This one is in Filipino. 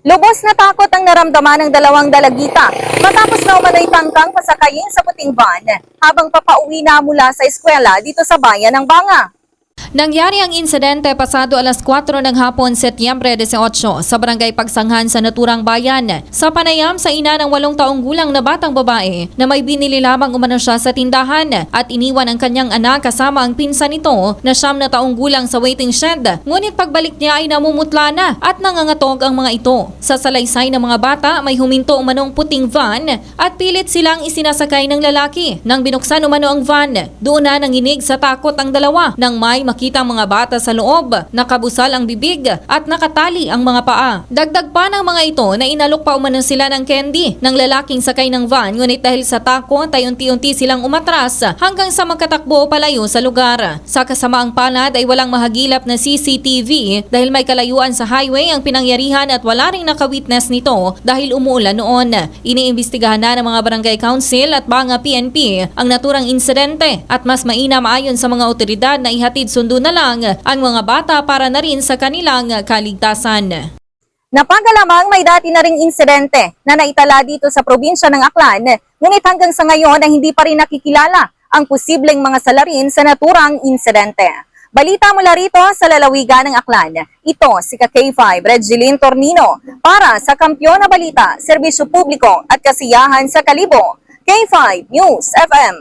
Lubos na takot ang naramdaman ng dalawang dalagita matapos na umano'y tangkang pasakayin sa puting van habang papauwi na mula sa eskwela dito sa bayan ng Banga. Nangyari ang insidente pasado alas 4 ng hapon, Setyembre 18 sa barangay Pagsanghan sa naturang bayan. Sa panayam sa ina ng 8 taong gulang na batang babae na may binili lamang umano siya sa tindahan at iniwan ang kanyang anak kasama ang pinsan nito na 9 na taong gulang sa waiting shed. Ngunit pagbalik niya ay namumutla na at nangangatog ang mga ito. Sa salaysay ng mga bata may huminto umanong puting van at pilit silang isinasakay ng lalaki. Nang binuksan umano ang van, doon na nanginig sa takot ang dalawa nang may makita ang mga bata sa loob, nakabusal ang bibig at nakatali ang mga paa. Dagdag pa ng mga ito na inalok pa umano sila ng candy ng lalaking sakay ng van, ngunit dahil sa takot ay unti-unti silang umatras hanggang sa magkatakbo palayo sa lugar. Sa kasamaang palad ay walang mahagilap na CCTV dahil may kalayuan sa highway ang pinangyarihan at wala ring nakawitness nito dahil umuulan noon. Iniimbestigahan na ng mga barangay council at Banga PNP ang naturang insidente at mas mainam ayon sa mga otoridad na ihatid sundo na lang ang mga bata para na rin sa kanilang kaligtasan. Napagalamang may dati na ring insidente na naitala dito sa probinsya ng Aklan, ngunit hanggang sa ngayon ay hindi pa rin nakikilala ang posibleng mga salarin sa naturang insidente. Balita mula rito sa lalawigan ng Aklan. Ito si K5 Regilyn Tornino para sa Kampiyon na Balita, Serbisyo Publiko at Kasiyahan sa Kalibo, K5 News FM.